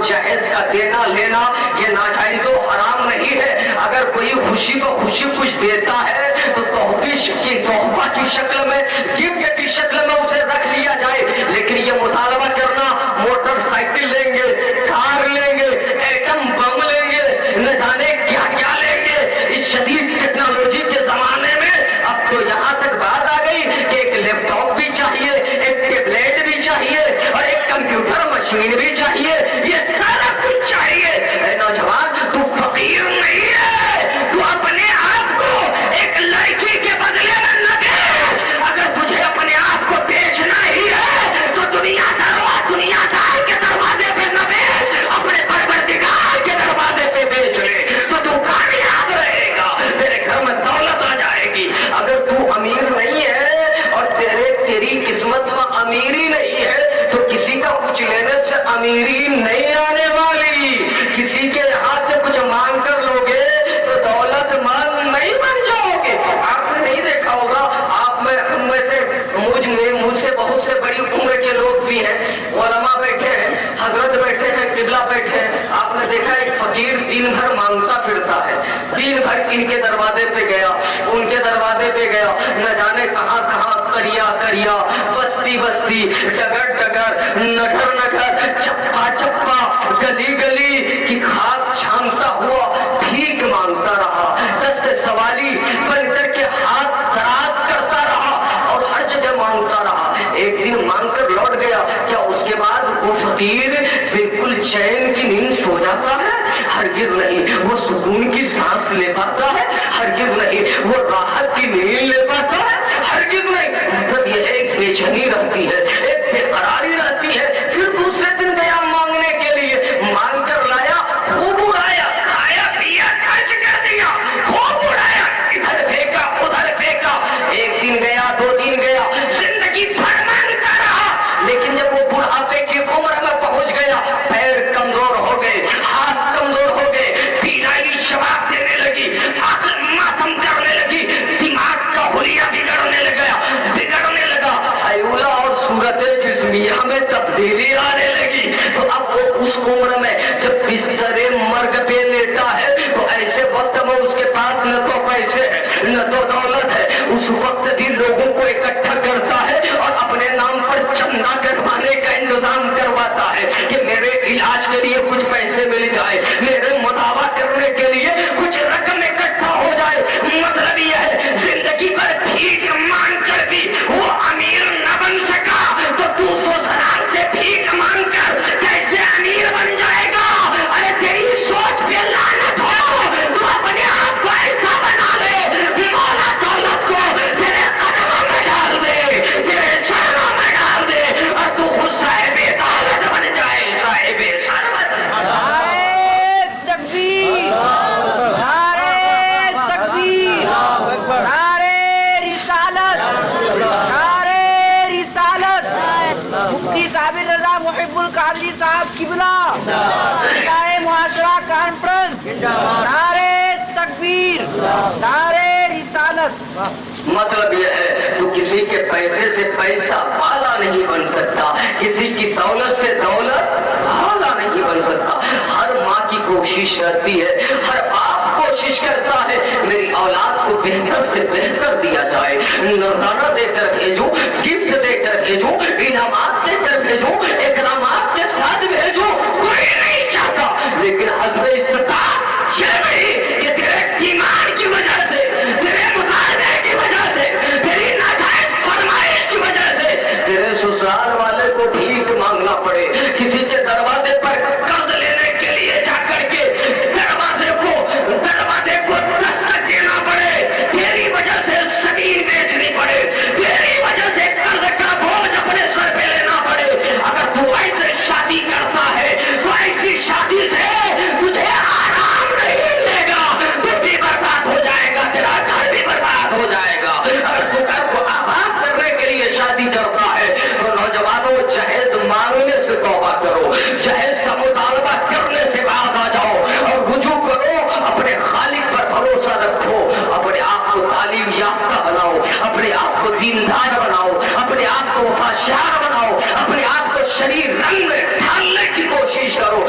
جہیز کا دینا لینا یہ ناجائز و حرام نہیں ہے. اگر کوئی خوشی کو خوشی کچھ دیتا ہے تو تحفہ کی شکل میں, گفٹ کی شکل میں اسے رکھ لیا جائے. لیکن یہ مطالبہ کرنا موٹر سائیکل لیں گے, کار لیں گے, ایٹم بم لیں گے, نہ جانے کیا کیا لیں گے. اس شدید ٹیکنالوجی کے زمانے میں اب تو یہاں تک بات آ گئی کہ ایک لیپ ٹاپ بھی چاہیے, ایک ٹیبلیٹ بھی چاہیے اور ایک کمپیوٹر مشین بھی چاہیے. یہ سارا کچھ چاہیے. اے نوجوان, تو فقیر نہیں ہے, تو اپنے آپ کو ایک لڑکی کے بدلے میں نہ بیچ. اگر تجھے اپنے آپ کو بیچنا ہی ہے تو دنیا دار کے دروازے پہ نہ بیچ, اپنے پروردگار کے دروازے پہ بیچ لے تو تو کامیاب رہے گا. تیرے گھر میں دولت آ جائے گی. اگر تو امیر نہیں ہے اور تیری قسمت میں امیری نہیں ہے تو کسی کا کچھ لینے سے امیری نہیں آنے والی. کسی کے ہاتھ سے کچھ مانگ کر لوگے تو دولت مند نہیں بن جاؤ گے. آپ نے نہیں دیکھا ہوگا, آپ میں مجھ سے بہت سے بڑی عمر کے لوگ بھی ہیں, علماء بیٹھے ہیں, حضرت بیٹھے ہیں, قبلہ بیٹھے ہیں. آپ نے دیکھا ایک فقیر دن بھر مانگتا پھرتا ہے, دن بھر ان کے دروازے پہ گیا, ان کے دروازے پہ گیا, نہ جانے کہاں کہاں, کریا, بستی بستی, ڈگر ڈگر, نگر نگر, چپا چپا, گلی گلی کی کھاد چھانتا ہوا بھیک مانگتا رہا. دست سوالی بن کر کے ہاتھ دراز کرتا رہا اور ہر جگہ مانگتا رہا. ایک دن مانگ کر لوٹ گیا. کیا اس کے بعد وہ فقیر بالکل چین کی نیند سو جاتا ہے؟ ہرگز نہیں. وہ سکون کی سانس لے پاتا ہے؟ ہرگز نہیں. وہ راحت کی نیند لے پاتا ہے؟ ہرگز نہیں. مطلب یہ ایک بے چینی رہتی ہے, ایک بے قراری رہتی ہے. پھر دوسرے دن گیا مانگنے کے لیے, مانگ کر لایا, خوب اڑایا, کھایا پیا خرچ کر دیا, خوب اڑایا, ادھر پھینکا ادھر پھینکا. ایک دن گیا, 2 دن گیا, زندگی بھر مانگتا رہا. لیکن جب وہ بڑھاپے کی عمر میں پہنچ گیا, پیر کمزور ہو گئے, ہاتھ کمزور ہو گئے, بینائی شباب دینے لگی, عقل ماتم کرنے لگی, دماغ کا حلیہ بگڑنے لگا, حیولہ اور صورت جسمیہ میں تبدیلی آنے لگی. تو اب وہ اس عمر میں جب بستر مرگ پہ لیٹا ہے تو ایسے وقت میں اس کے پاس نہ تو پیسے نہ تو دولت ہے. اس وقت بھی لوگوں کو اکٹھا کرتا ہے اور اپنے نام پر چندہ کروانے کا انتظام کرواتا ہے کہ میرے علاج کے لیے کچھ پیسے مل جائے, میرے مداوا کرنے کے لیے کچھ رقم اکٹھا ہو جائے. مطلب یہ ہے زندگی پر بھیک مانگ کر بھی وہ امیر نہ بن سکا تو 200 سال سے بھیک مانگ کر کیسے امیر بن جائے گا؟ ارے تیری سوچ پہ لعنت ہو. تو اپنے آپ کو ایسا بنا لے, مولا دولت کو تیرے قدموں میں ڈال دے, تیرے چرنوں میں ڈال دے اور تو خود صاحب دولت بن جائے, صاحب ثروت. نعرے تکبیر, نعرے تکبیر, نعرے رسالت, نعرے رسالت. مفتی صاحب رضا محب القادری صاحب قبلہ, نعرے معاشرہ کانفرنس, نعرے تکبیر, نعرے رسالت. مطلب یہ ہے تو کسی کے پیسے سے پیسہ والا نہیں بن سکتا, کسی کی دولت سے دولت والا نہیں بن سکتا. ہر ماں کی کوشش رہتی ہے, ہر باپ کوشش کرتا ہے میری اولاد کو بہتر سے بہتر دیا جائے, نذرانہ دے کر بھیجوں, گفٹ دے کر بھیجوں, انعامات دے کر بھیجوں, اکرامات کے ساتھ بھیجوں, کوئی نہیں چاہتا. لیکن حسب استطاعت یہ نہیں کہ تیرے ایمان کی وجہ سے, تیرے مطالبے کی وجہ سے, تیری ناجائز فرمائش کی وجہ سے تیرے سسرال والے کو بھیک مانگنا پڑے, کسی کے دروازے پر قرض لینے کے لیے جا کر کے دروازے کو دستک دینا پڑے, تیری وجہ سے زمین بیچنی پڑے, تیری وجہ سے قرض کا بوجھ اپنے سر پہ لینا پڑے. اگر تو ایسے شادی کرتا ہے تو ایسی شادی سے تجھے آرام نہیں ملے گا, تو بھی برباد ہو جائے گا, تیرا گھر بھی برباد ہو جائے گا. اگر تو گھر کو آباد کرنے کے لیے شادی کرتا ہے تو نوجوانوں جہیز مانگنے سے توبہ کرو, جہیز کا مطالبہ کرنے سے باز آ جاؤ اور رجوع کرو, اپنے خالق پر بھروسہ رکھو, اپنے آپ کو تعلیم یافتہ بناؤ, اپنے آپ کو دیندار بناؤ, اپنے آپ کو وفادار بناؤ, اپنے آپ کو شریر رنگ میں ڈھالنے کی کوشش کرو,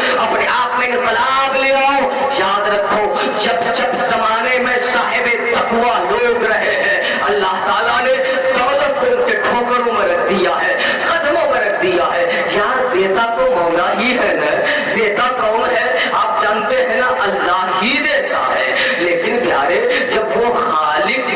دیا ہے. یار دیتا تو مولا ہی ہے نا. دیتا کون ہے آپ جانتے ہیں نا, اللہ ہی دیتا ہے. لیکن پیارے جب وہ خالق